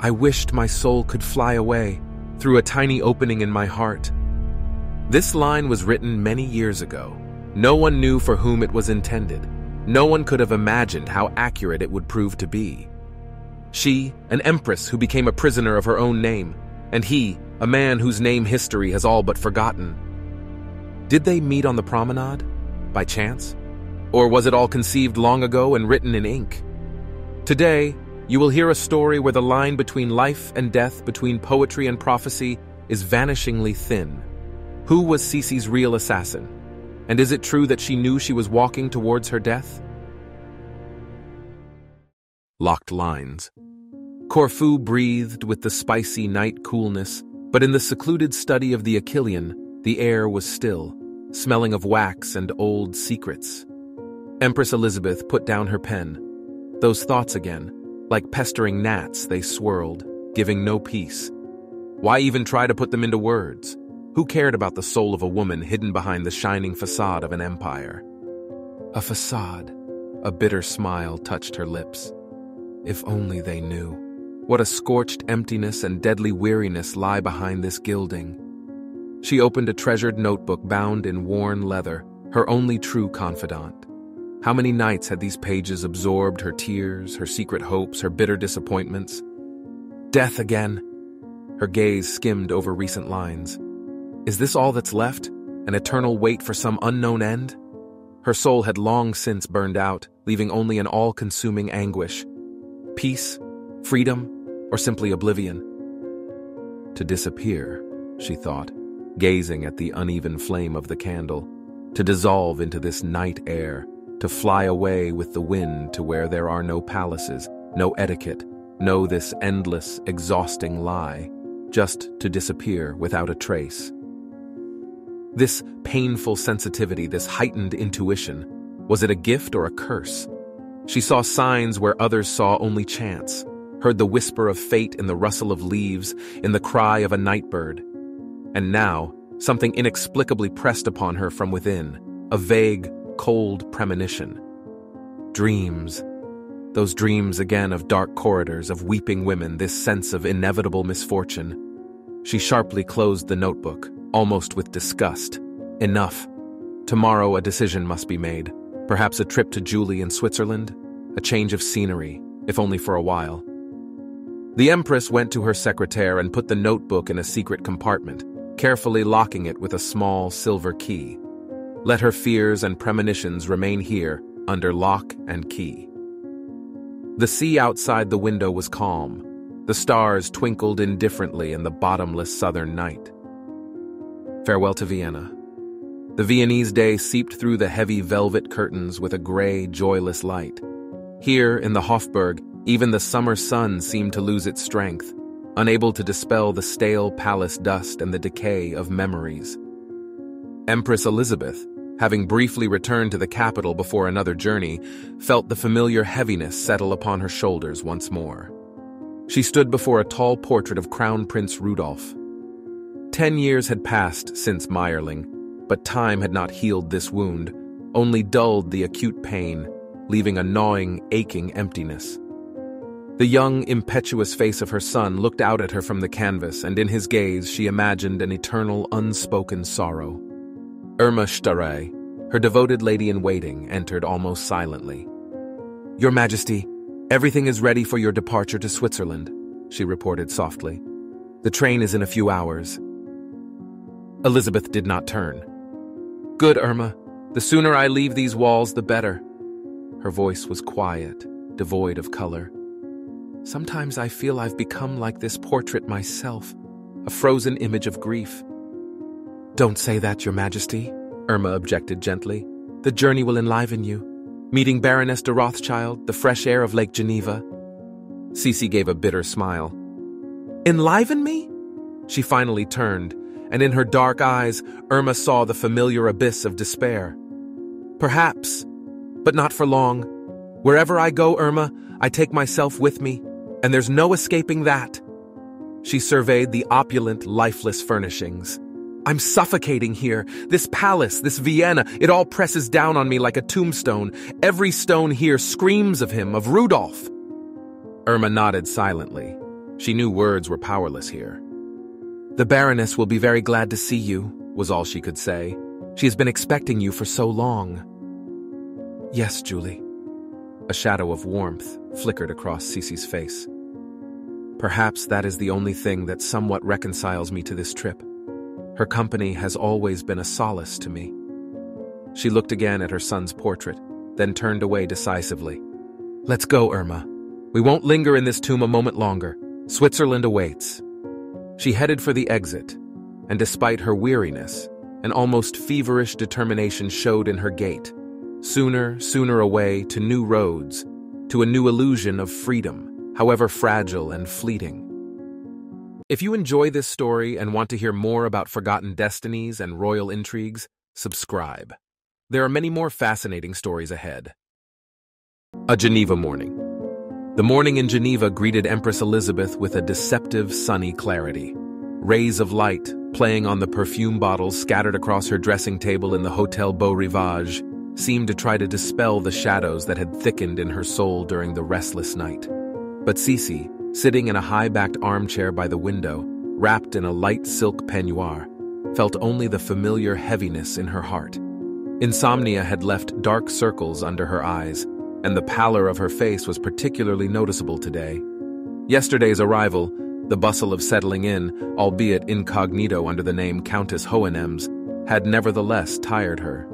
I wished my soul could fly away through a tiny opening in my heart. This line was written many years ago. No one knew for whom it was intended. No one could have imagined how accurate it would prove to be. She, an empress who became a prisoner of her own name, and he, a man whose name history has all but forgotten. Did they meet on the promenade? By chance? Or was it all conceived long ago and written in ink? Today, you will hear a story where the line between life and death, between poetry and prophecy, is vanishingly thin. Who was Sisi's real assassin? And is it true that she knew she was walking towards her death? Locked lines. Corfu breathed with the spicy night coolness, but in the secluded study of the Achillean, the air was still, smelling of wax and old secrets. Empress Elisabeth put down her pen. Those thoughts again, like pestering gnats, they swirled, giving no peace. Why even try to put them into words? Who cared about the soul of a woman hidden behind the shining facade of an empire? A facade. A bitter smile touched her lips. If only they knew. What a scorched emptiness and deadly weariness lie behind this gilding. She opened a treasured notebook bound in worn leather, her only true confidant. How many nights had these pages absorbed her tears, her secret hopes, her bitter disappointments? Death again. Her gaze skimmed over recent lines. Is this all that's left? An eternal wait for some unknown end? Her soul had long since burned out, leaving only an all-consuming anguish. Peace, freedom, or simply oblivion? To disappear, she thought, gazing at the uneven flame of the candle. To dissolve into this night air, to fly away with the wind to where there are no palaces, no etiquette, no this endless, exhausting lie, just to disappear without a trace. This painful sensitivity, this heightened intuition, was it a gift or a curse? She saw signs where others saw only chance, heard the whisper of fate in the rustle of leaves, in the cry of a nightbird. And now, something inexplicably pressed upon her from within, a vague, cold premonition. Dreams. Those dreams again of dark corridors, of weeping women, this sense of inevitable misfortune. She sharply closed the notebook, almost with disgust. Enough. Tomorrow a decision must be made. Perhaps a trip to Julie in Switzerland? A change of scenery, if only for a while. The Empress went to her secretaire and put the notebook in a secret compartment, carefully locking it with a small silver key. Let her fears and premonitions remain here, under lock and key. The sea outside the window was calm. The stars twinkled indifferently in the bottomless southern night. Farewell to Vienna. The Viennese day seeped through the heavy velvet curtains with a gray, joyless light. Here, in the Hofburg, even the summer sun seemed to lose its strength, unable to dispel the stale palace dust and the decay of memories. Empress Elisabeth, having briefly returned to the capital before another journey, felt the familiar heaviness settle upon her shoulders once more. She stood before a tall portrait of Crown Prince Rudolf. 10 years had passed since Meyerling, but time had not healed this wound, only dulled the acute pain, leaving a gnawing, aching emptiness. The young, impetuous face of her son looked out at her from the canvas, and in his gaze she imagined an eternal, unspoken sorrow. Irma Starre, her devoted lady-in-waiting, entered almost silently. "Your Majesty, everything is ready for your departure to Switzerland," she reported softly. "The train is in a few hours." Elisabeth did not turn. "Good, Irma. The sooner I leave these walls, the better." Her voice was quiet, devoid of color. "Sometimes I feel I've become like this portrait myself, a frozen image of grief." "Don't say that, Your Majesty," Irma objected gently. "The journey will enliven you. Meeting Baroness de Rothschild, the fresh air of Lake Geneva." Sisi gave a bitter smile. "Enliven me?" She finally turned, and in her dark eyes, Irma saw the familiar abyss of despair. "Perhaps, but not for long. Wherever I go, Irma, I take myself with me, and there's no escaping that." She surveyed the opulent, lifeless furnishings. "I'm suffocating here. This palace, this Vienna, it all presses down on me like a tombstone. Every stone here screams of him, of Rudolf." Irma nodded silently. She knew words were powerless here. "The Baroness will be very glad to see you," was all she could say. "She has been expecting you for so long." "Yes, Julie." A shadow of warmth flickered across Sisi's face. "Perhaps that is the only thing that somewhat reconciles me to this trip. Her company has always been a solace to me." She looked again at her son's portrait, then turned away decisively. "Let's go, Irma. We won't linger in this tomb a moment longer. Switzerland awaits." She headed for the exit, and despite her weariness, an almost feverish determination showed in her gait. Sooner away to new roads, to a new illusion of freedom, however fragile and fleeting. If you enjoy this story and want to hear more about forgotten destinies and royal intrigues, subscribe. There are many more fascinating stories ahead. A Geneva morning. The morning in Geneva greeted Empress Elisabeth with a deceptive, sunny clarity. Rays of light, playing on the perfume bottles scattered across her dressing table in the Hotel Beau Rivage, seemed to try to dispel the shadows that had thickened in her soul during the restless night. But Sisi, sitting in a high-backed armchair by the window, wrapped in a light silk peignoir, felt only the familiar heaviness in her heart. Insomnia had left dark circles under her eyes, and the pallor of her face was particularly noticeable today. Yesterday's arrival, the bustle of settling in, albeit incognito under the name Countess Hohenems, had nevertheless tired her.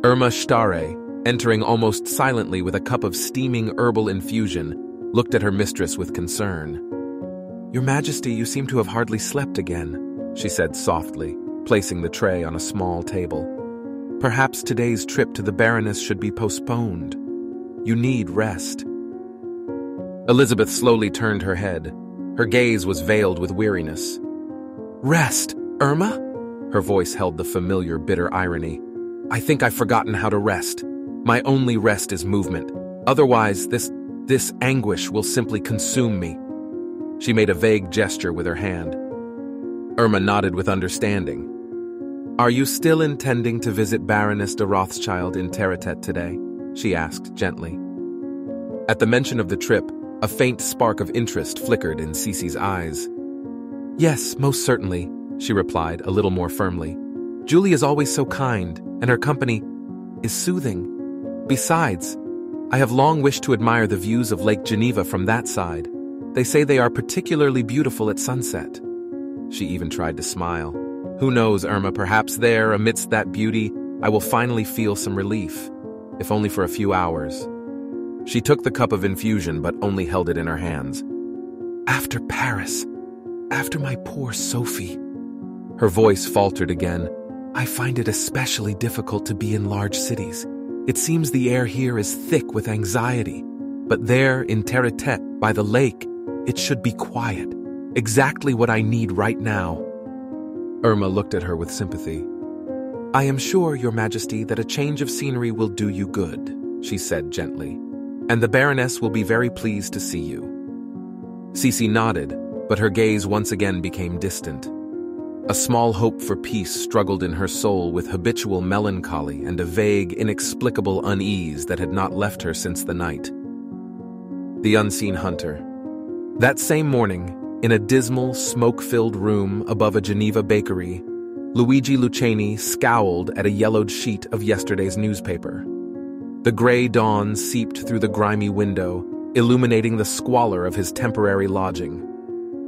Irma Stare, entering almost silently with a cup of steaming herbal infusion, looked at her mistress with concern. "Your Majesty, you seem to have hardly slept again," she said softly, placing the tray on a small table. "Perhaps today's trip to the Baroness should be postponed. You need rest." Elizabeth slowly turned her head. Her gaze was veiled with weariness. "Rest, Irma?" Her voice held the familiar bitter irony. "I think I've forgotten how to rest. My only rest is movement. Otherwise, this anguish will simply consume me." She made a vague gesture with her hand. Irma nodded with understanding. "Are you still intending to visit Baroness de Rothschild in Terre-Tête today?" she asked gently. At the mention of the trip, a faint spark of interest flickered in Sisi's eyes. "Yes, most certainly," she replied a little more firmly. "Julie is always so kind, and her company is soothing. Besides, I have long wished to admire the views of Lake Geneva from that side. They say they are particularly beautiful at sunset." She even tried to smile. "Who knows, Irma, perhaps there, amidst that beauty, I will finally feel some relief, if only for a few hours." She took the cup of infusion but only held it in her hands. "After Paris, after my poor Sophie." Her voice faltered again. "I find it especially difficult to be in large cities. It seems the air here is thick with anxiety. But there, in Terre-Tête, by the lake, it should be quiet. Exactly what I need right now." Irma looked at her with sympathy. "I am sure, Your Majesty, that a change of scenery will do you good," she said gently. "And the Baroness will be very pleased to see you." Sisi nodded, but her gaze once again became distant. A small hope for peace struggled in her soul with habitual melancholy and a vague, inexplicable unease that had not left her since the night. The Unseen Hunter. That same morning, in a dismal, smoke-filled room above a Geneva bakery, Luigi Lucchini scowled at a yellowed sheet of yesterday's newspaper. The gray dawn seeped through the grimy window, illuminating the squalor of his temporary lodging.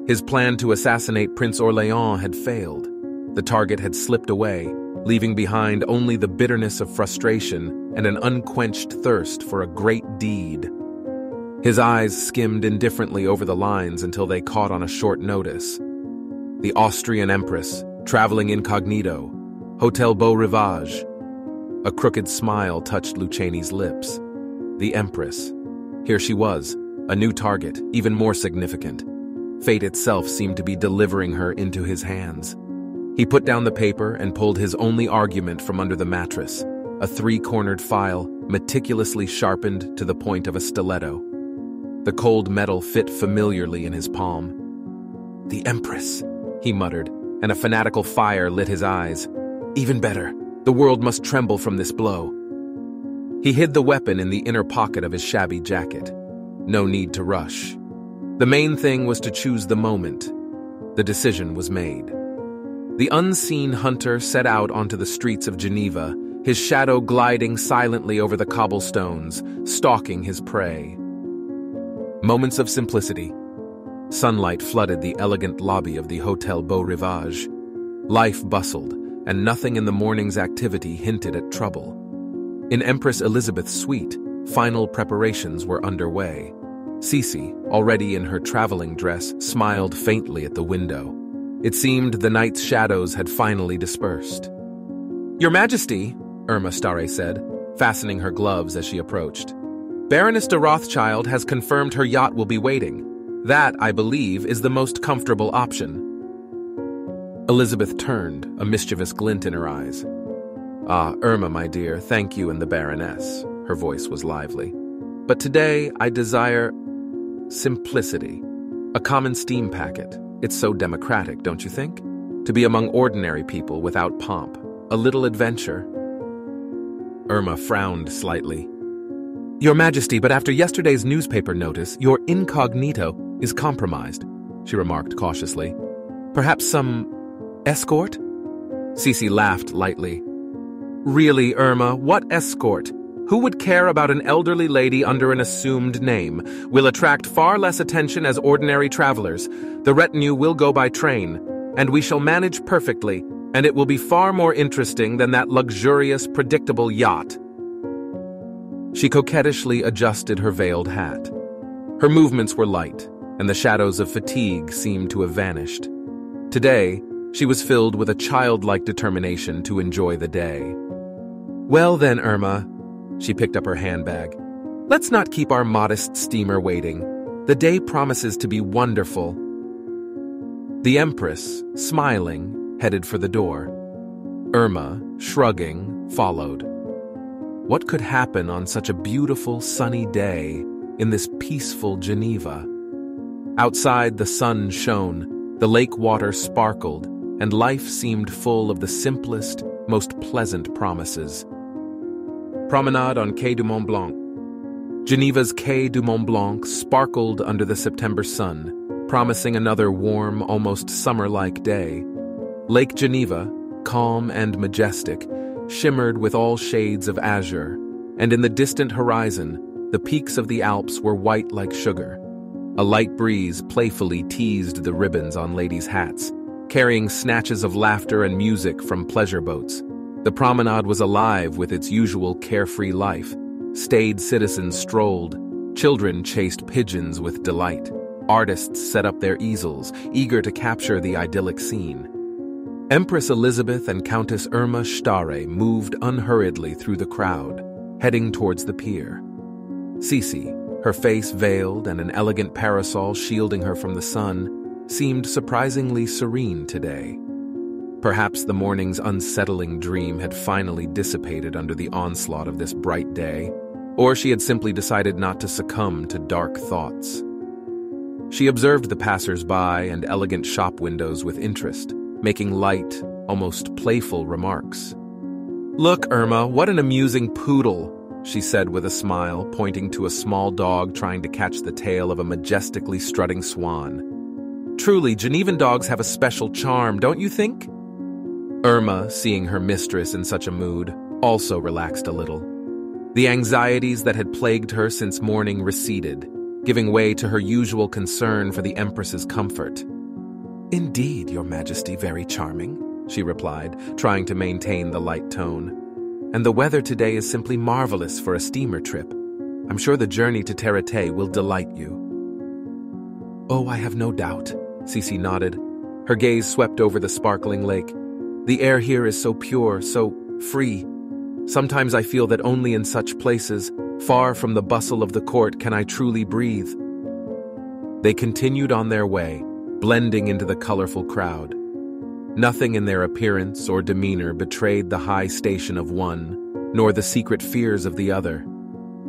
His plan to assassinate Prince Orléans had failed. The target had slipped away, leaving behind only the bitterness of frustration and an unquenched thirst for a great deed. His eyes skimmed indifferently over the lines until they caught on a short notice. The Austrian Empress, traveling incognito, Hotel Beau Rivage. A crooked smile touched Lucchini's lips. The Empress. Here she was, a new target, even more significant. Fate itself seemed to be delivering her into his hands. He put down the paper and pulled his only argument from under the mattress, a three-cornered file meticulously sharpened to the point of a stiletto. The cold metal fit familiarly in his palm. "The Empress," he muttered, and a fanatical fire lit his eyes. "Even better. The world must tremble from this blow." He hid the weapon in the inner pocket of his shabby jacket. No need to rush. The main thing was to choose the moment. The decision was made. The unseen hunter set out onto the streets of Geneva, his shadow gliding silently over the cobblestones, stalking his prey. Moments of simplicity. Sunlight flooded the elegant lobby of the Hotel Beau Rivage. Life bustled, and nothing in the morning's activity hinted at trouble. In Empress Elisabeth's suite, final preparations were underway. Sisi, already in her traveling dress, smiled faintly at the window. It seemed the night's shadows had finally dispersed. "Your Majesty," Irma Starre said, fastening her gloves as she approached. "Baroness de Rothschild has confirmed her yacht will be waiting. That, I believe, is the most comfortable option." Elizabeth turned, a mischievous glint in her eyes. "Ah, Irma, my dear, thank you and the Baroness." Her voice was lively. "But today I desire simplicity. A common steam packet. It's so democratic, don't you think? To be among ordinary people without pomp. A little adventure." Irma frowned slightly. "Your Majesty, but after yesterday's newspaper notice, your incognito is compromised," she remarked cautiously. "Perhaps some escort?" Sisi laughed lightly. "Really, Irma, what escort? Who would care about an elderly lady under an assumed name? We'll attract far less attention as ordinary travelers. The retinue will go by train, and we shall manage perfectly, and it will be far more interesting than that luxurious, predictable yacht." She coquettishly adjusted her veiled hat. Her movements were light, and the shadows of fatigue seemed to have vanished. Today, she was filled with a childlike determination to enjoy the day. "Well then, Irma," she picked up her handbag, "let's not keep our modest steamer waiting. The day promises to be wonderful." The Empress, smiling, headed for the door. Irma, shrugging, followed. What could happen on such a beautiful, sunny day in this peaceful Geneva? Outside, the sun shone, the lake water sparkled, and life seemed full of the simplest, most pleasant promises. Promenade on Quai du Mont Blanc. Geneva's Quai du Mont Blanc sparkled under the September sun, promising another warm, almost summer-like day. Lake Geneva, calm and majestic, shimmered with all shades of azure, and in the distant horizon, the peaks of the Alps were white like sugar. A light breeze playfully teased the ribbons on ladies' hats, carrying snatches of laughter and music from pleasure boats. The promenade was alive with its usual carefree life. Staid citizens strolled. Children chased pigeons with delight. Artists set up their easels, eager to capture the idyllic scene. Empress Elisabeth and Countess Irma Starre moved unhurriedly through the crowd, heading towards the pier. Sisi, her face veiled and an elegant parasol shielding her from the sun, seemed surprisingly serene today. Perhaps the morning's unsettling dream had finally dissipated under the onslaught of this bright day, or she had simply decided not to succumb to dark thoughts. She observed the passers-by and elegant shop windows with interest, making light, almost playful remarks. "Look, Irma, what an amusing poodle," she said with a smile, pointing to a small dog trying to catch the tail of a majestically strutting swan. "Truly, Genevan dogs have a special charm, don't you think?" Irma, seeing her mistress in such a mood, also relaxed a little. The anxieties that had plagued her since morning receded, giving way to her usual concern for the Empress's comfort. "Indeed, Your Majesty, very charming," she replied, trying to maintain the light tone. "And the weather today is simply marvelous for a steamer trip. I'm sure the journey to Terate will delight you." "Oh, I have no doubt," Sisi nodded. Her gaze swept over the sparkling lake. "The air here is so pure, so free. Sometimes I feel that only in such places, far from the bustle of the court, can I truly breathe." They continued on their way, blending into the colorful crowd. Nothing in their appearance or demeanor betrayed the high station of one, nor the secret fears of the other.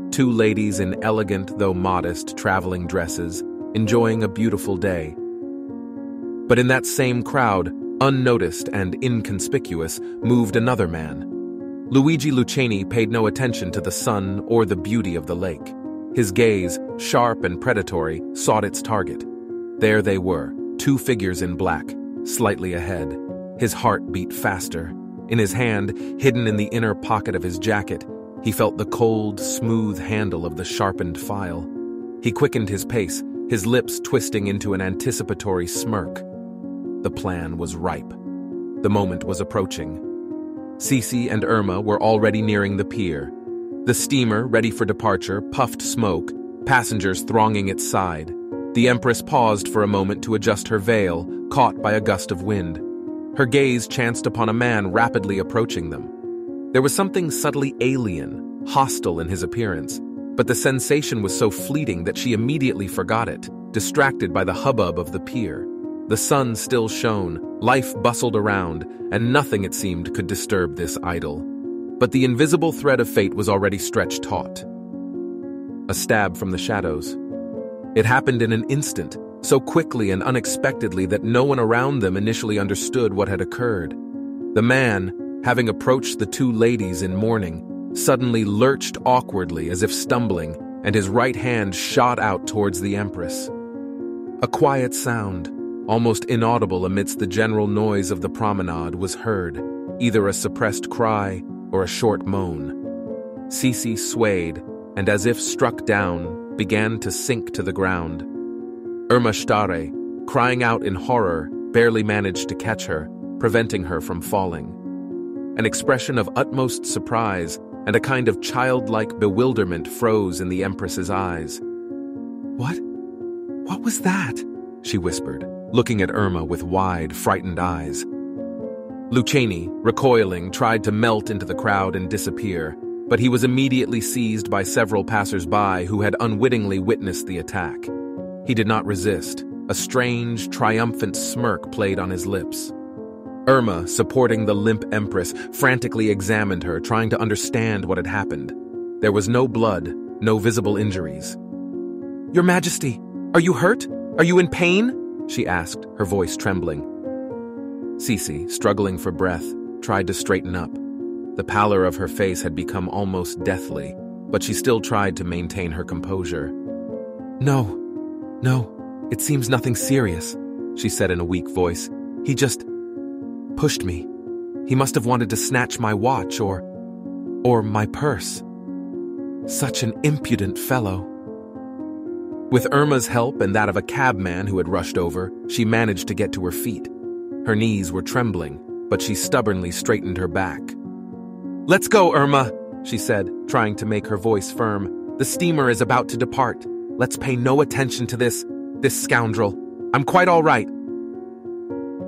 Two ladies in elegant, though modest, traveling dresses, enjoying a beautiful day. But in that same crowd, unnoticed and inconspicuous, moved another man. Luigi Lucchini paid no attention to the sun or the beauty of the lake. His gaze, sharp and predatory, sought its target. There they were, two figures in black, slightly ahead. His heart beat faster. In his hand, hidden in the inner pocket of his jacket, he felt the cold, smooth handle of the sharpened file. He quickened his pace, his lips twisting into an anticipatory smirk. The plan was ripe. The moment was approaching. Sisi and Irma were already nearing the pier. The steamer, ready for departure, puffed smoke, passengers thronging its side. The Empress paused for a moment to adjust her veil, caught by a gust of wind. Her gaze chanced upon a man rapidly approaching them. There was something subtly alien, hostile in his appearance, but the sensation was so fleeting that she immediately forgot it, distracted by the hubbub of the pier. The sun still shone, life bustled around, and nothing, it seemed, could disturb this idyll. But the invisible thread of fate was already stretched taut. A stab from the shadows. It happened in an instant, so quickly and unexpectedly that no one around them initially understood what had occurred. The man, having approached the two ladies in mourning, suddenly lurched awkwardly as if stumbling, and his right hand shot out towards the Empress. A quiet sound, almost inaudible amidst the general noise of the promenade, was heard, either a suppressed cry or a short moan. Sisi swayed, and as if struck down, began to sink to the ground. Irma Stare, crying out in horror, barely managed to catch her, preventing her from falling. An expression of utmost surprise and a kind of childlike bewilderment froze in the Empress's eyes. What was that?" she whispered, looking at Irma with wide, frightened eyes. Lucchini, recoiling, tried to melt into the crowd and disappear, but he was immediately seized by several passers-by who had unwittingly witnessed the attack. He did not resist. A strange, triumphant smirk played on his lips. Irma, supporting the limp Empress, frantically examined her, trying to understand what had happened. There was no blood, no visible injuries. "Your Majesty, are you hurt? Are you in pain?" she asked, her voice trembling. Sisi, struggling for breath, tried to straighten up. The pallor of her face had become almost deathly, but she still tried to maintain her composure. No, it seems nothing serious," she said in a weak voice. "He just pushed me. He must have wanted to snatch my watch or my purse. Such an impudent fellow." With Irma's help and that of a cabman who had rushed over, she managed to get to her feet. Her knees were trembling, but she stubbornly straightened her back. "Let's go, Irma," she said, trying to make her voice firm. "The steamer is about to depart. Let's pay no attention to this scoundrel. I'm quite all right."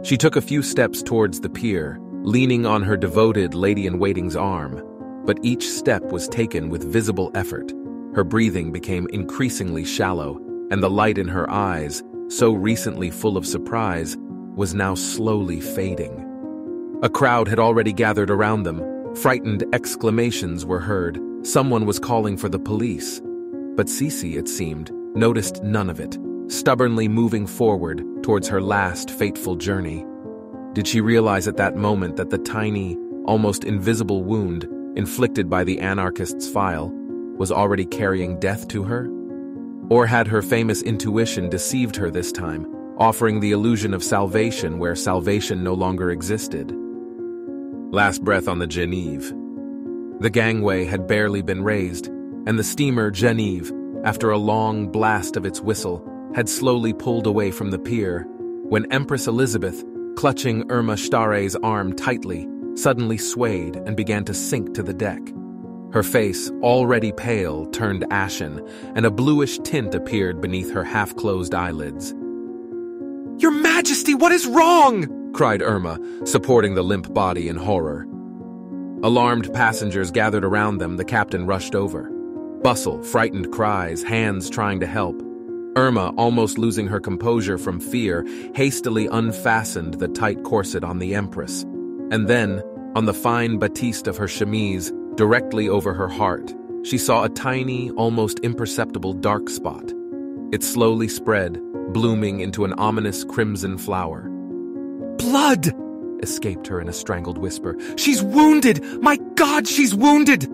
She took a few steps towards the pier, leaning on her devoted lady-in-waiting's arm, but each step was taken with visible effort. Her breathing became increasingly shallow, and the light in her eyes, so recently full of surprise, was now slowly fading. A crowd had already gathered around them. Frightened exclamations were heard. Someone was calling for the police. But Sisi, it seemed, noticed none of it, stubbornly moving forward towards her last fateful journey. Did she realize at that moment that the tiny, almost invisible wound inflicted by the anarchist's file was already carrying death to her? Or had her famous intuition deceived her this time, offering the illusion of salvation where salvation no longer existed? Last breath on the Geneve. The gangway had barely been raised, and the steamer Geneva, after a long blast of its whistle, had slowly pulled away from the pier, when Empress Elisabeth, clutching Irma Stare's arm tightly, suddenly swayed and began to sink to the deck. Her face, already pale, turned ashen, and a bluish tint appeared beneath her half-closed eyelids. "Your Majesty, what is wrong?" cried Irma, supporting the limp body in horror. Alarmed passengers gathered around them. The captain rushed over. Bustle, frightened cries, hands trying to help. Irma, almost losing her composure from fear, hastily unfastened the tight corset on the Empress. And then, on the fine batiste of her chemise, directly over her heart, she saw a tiny, almost imperceptible dark spot. It slowly spread, blooming into an ominous crimson flower. "Blood!" escaped her in a strangled whisper. "She's wounded! My God, she's wounded!"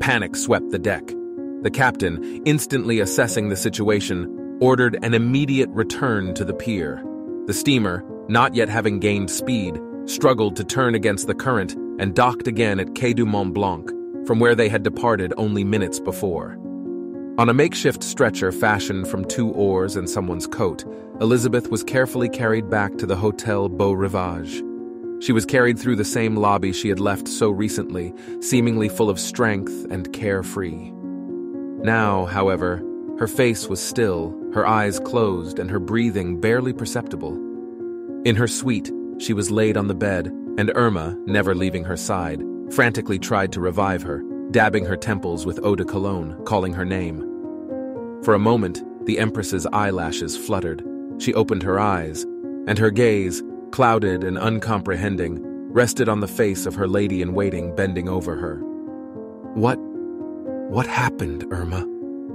Panic swept the deck. The captain, instantly assessing the situation, ordered an immediate return to the pier. The steamer, not yet having gained speed, struggled to turn against the current and docked again at Quai du Mont Blanc, from where they had departed only minutes before. On a makeshift stretcher fashioned from 2 oars and someone's coat, Elisabeth was carefully carried back to the Hotel Beau Rivage. She was carried through the same lobby she had left so recently, seemingly full of strength and carefree. Now, however, her face was still, her eyes closed, and her breathing barely perceptible. In her suite, she was laid on the bed, and Irma, never leaving her side, frantically tried to revive her, dabbing her temples with eau de cologne, calling her name. For a moment, the Empress's eyelashes fluttered. She opened her eyes, and her gaze, clouded and uncomprehending, rested on the face of her lady-in-waiting bending over her. What happened, Irma?"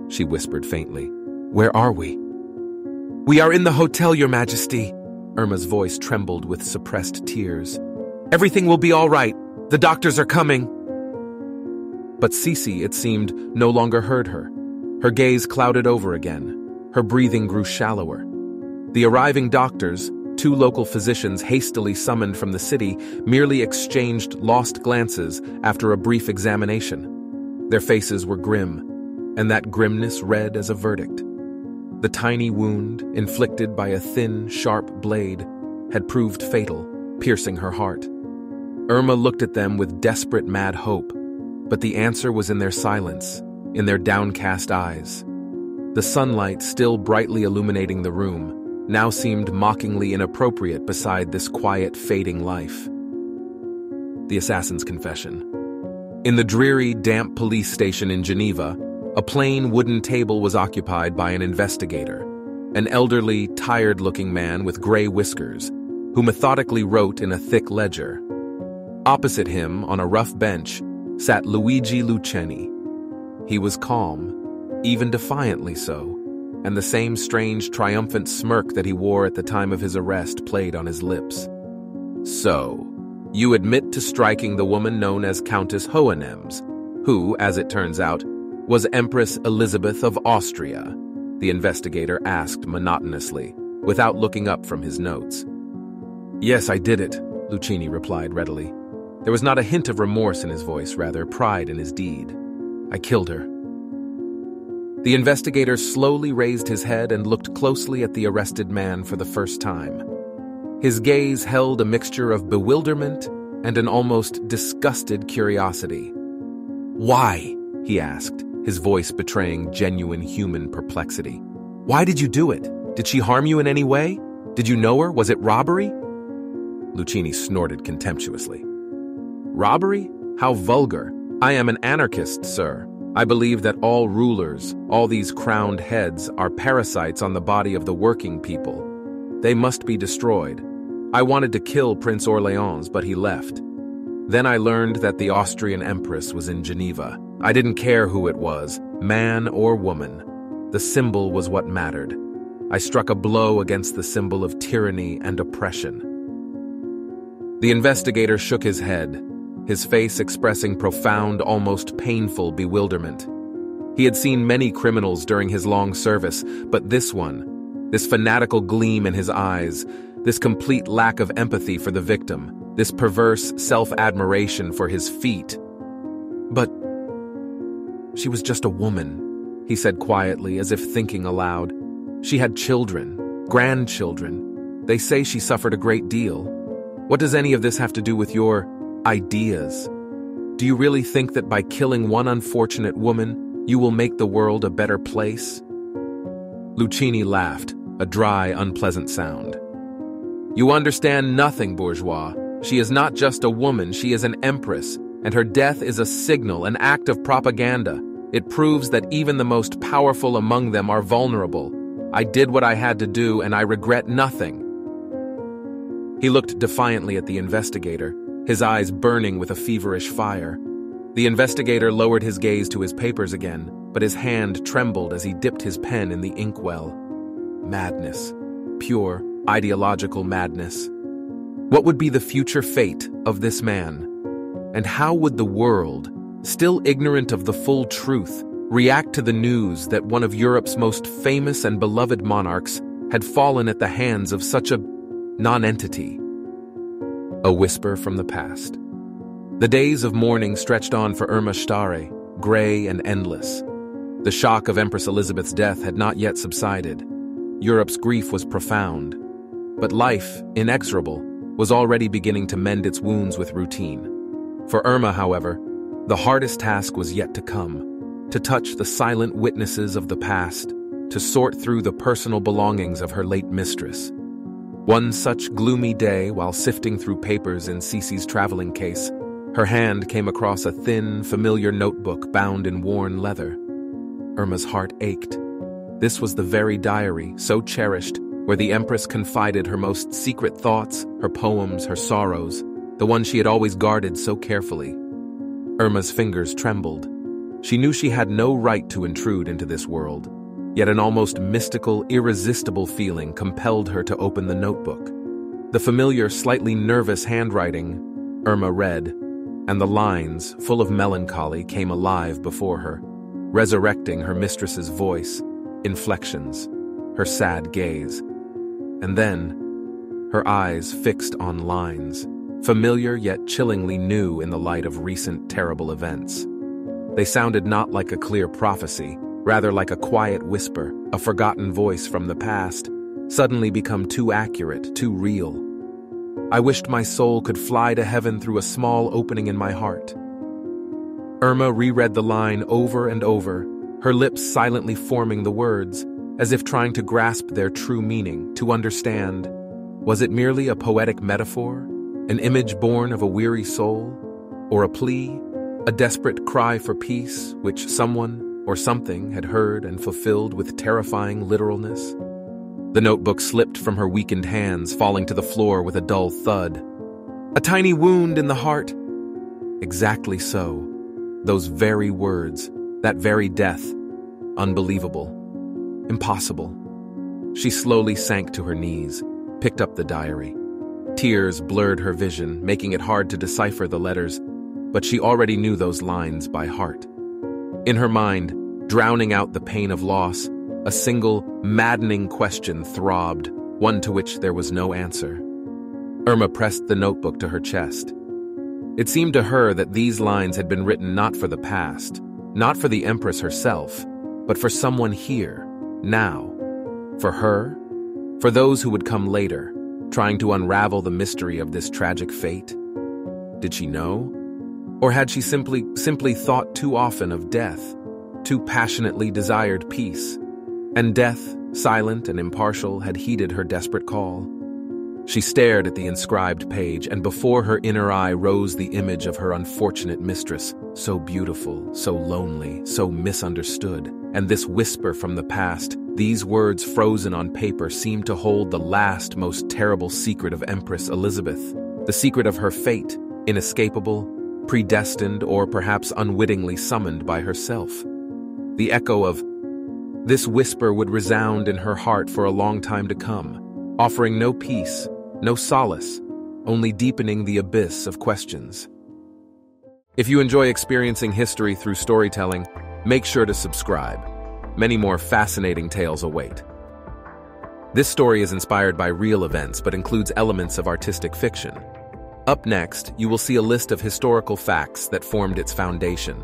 she whispered faintly. "Where are we?" "We are in the hotel, Your Majesty." Irma's voice trembled with suppressed tears. "Everything will be all right. The doctors are coming." But Sisi, it seemed, no longer heard her. Her gaze clouded over again. Her breathing grew shallower. The arriving doctors, 2 local physicians hastily summoned from the city, merely exchanged lost glances after a brief examination. Their faces were grim, and that grimness read as a verdict. The tiny wound, inflicted by a thin, sharp blade, had proved fatal, piercing her heart. Irma looked at them with desperate mad hope, but the answer was in their silence, in their downcast eyes. The sunlight, still brightly illuminating the room, now seemed mockingly inappropriate beside this quiet, fading life. The assassin's confession. In the dreary, damp police station in Geneva, a plain wooden table was occupied by an investigator, an elderly, tired-looking man with gray whiskers, who methodically wrote in a thick ledger. Opposite him, on a rough bench, sat Luigi Luceni. He was calm, even defiantly so, and the same strange, triumphant smirk that he wore at the time of his arrest played on his lips. "So, you admit to striking the woman known as Countess Hohenems, who, as it turns out, was Empress Elisabeth of Austria?" the investigator asked monotonously, without looking up from his notes. "Yes, I did it," Luceni replied readily. There was not a hint of remorse in his voice, rather pride in his deed. "I killed her." The investigator slowly raised his head and looked closely at the arrested man for the first time. His gaze held a mixture of bewilderment and an almost disgusted curiosity. "Why?" he asked, his voice betraying genuine human perplexity. "Why did you do it? Did she harm you in any way? Did you know her? Was it robbery?" Luceni snorted contemptuously. "Robbery? How vulgar. I am an anarchist, sir. I believe that all rulers, all these crowned heads, are parasites on the body of the working people. They must be destroyed. I wanted to kill Prince Orléans, but he left. Then I learned that the Austrian Empress was in Geneva. I didn't care who it was, man or woman. The symbol was what mattered. I struck a blow against the symbol of tyranny and oppression." The investigator shook his head, his face expressing profound, almost painful bewilderment. He had seen many criminals during his long service, but this one, this fanatical gleam in his eyes, this complete lack of empathy for the victim, this perverse self-admiration for his feat. "But she was just a woman," he said quietly, as if thinking aloud. "She had children, grandchildren. They say she suffered a great deal. What does any of this have to do with your ideas? Do you really think that by killing one unfortunate woman, you will make the world a better place?" Luceni laughed, a dry, unpleasant sound. "You understand nothing, bourgeois. She is not just a woman, she is an empress, and her death is a signal, an act of propaganda. It proves that even the most powerful among them are vulnerable. I did what I had to do, and I regret nothing." He looked defiantly at the investigator, his eyes burning with a feverish fire. The investigator lowered his gaze to his papers again, but his hand trembled as he dipped his pen in the inkwell. Madness. Pure, ideological madness. What would be the future fate of this man? And how would the world, still ignorant of the full truth, react to the news that one of Europe's most famous and beloved monarchs had fallen at the hands of such a nonentity? A whisper from the past. The days of mourning stretched on for Irma Stare, gray and endless. The shock of Empress Elisabeth's death had not yet subsided. Europe's grief was profound. But life, inexorable, was already beginning to mend its wounds with routine. For Irma, however, the hardest task was yet to come, to touch the silent witnesses of the past, to sort through the personal belongings of her late mistress. One such gloomy day, while sifting through papers in Sisi's traveling case, her hand came across a thin, familiar notebook bound in worn leather. Irma's heart ached. This was the very diary, so cherished, where the Empress confided her most secret thoughts, her poems, her sorrows, the one she had always guarded so carefully. Irma's fingers trembled. She knew she had no right to intrude into this world, yet an almost mystical, irresistible feeling compelled her to open the notebook. The familiar, slightly nervous handwriting, Irma read, and the lines, full of melancholy, came alive before her, resurrecting her mistress's voice, inflections, her sad gaze. And then, her eyes fixed on lines, familiar yet chillingly new in the light of recent terrible events. They sounded not like a clear prophecy, rather like a quiet whisper, a forgotten voice from the past, suddenly become too accurate, too real. I wished my soul could fly to heaven through a small opening in my heart. Irma reread the line over and over, her lips silently forming the words, as if trying to grasp their true meaning, to understand. Was it merely a poetic metaphor, an image born of a weary soul, or a plea, a desperate cry for peace, which someone or something had heard and fulfilled with terrifying literalness? The notebook slipped from her weakened hands, falling to the floor with a dull thud. A tiny wound in the heart. Exactly so. Those very words, that very death. Unbelievable. Impossible. She slowly sank to her knees, picked up the diary. Tears blurred her vision, making it hard to decipher the letters, but she already knew those lines by heart. In her mind, drowning out the pain of loss, a single, maddening question throbbed, one to which there was no answer. Irma pressed the notebook to her chest. It seemed to her that these lines had been written not for the past, not for the Empress herself, but for someone here, now. For her, for those who would come later, trying to unravel the mystery of this tragic fate. Did she know? Or had she simply thought too often of death, too passionately desired peace, and death, silent and impartial, had heeded her desperate call? She stared at the inscribed page, and before her inner eye rose the image of her unfortunate mistress, so beautiful, so lonely, so misunderstood. And this whisper from the past, these words frozen on paper, seemed to hold the last, most terrible secret of Empress Elisabeth, the secret of her fate, inescapable, predestined, or perhaps unwittingly summoned by herself. The echo of this whisper would resound in her heart for a long time to come, offering no peace, no solace, only deepening the abyss of questions. If you enjoy experiencing history through storytelling, make sure to subscribe. Many more fascinating tales await. This story is inspired by real events but includes elements of artistic fiction. Up next, you will see a list of historical facts that formed its foundation.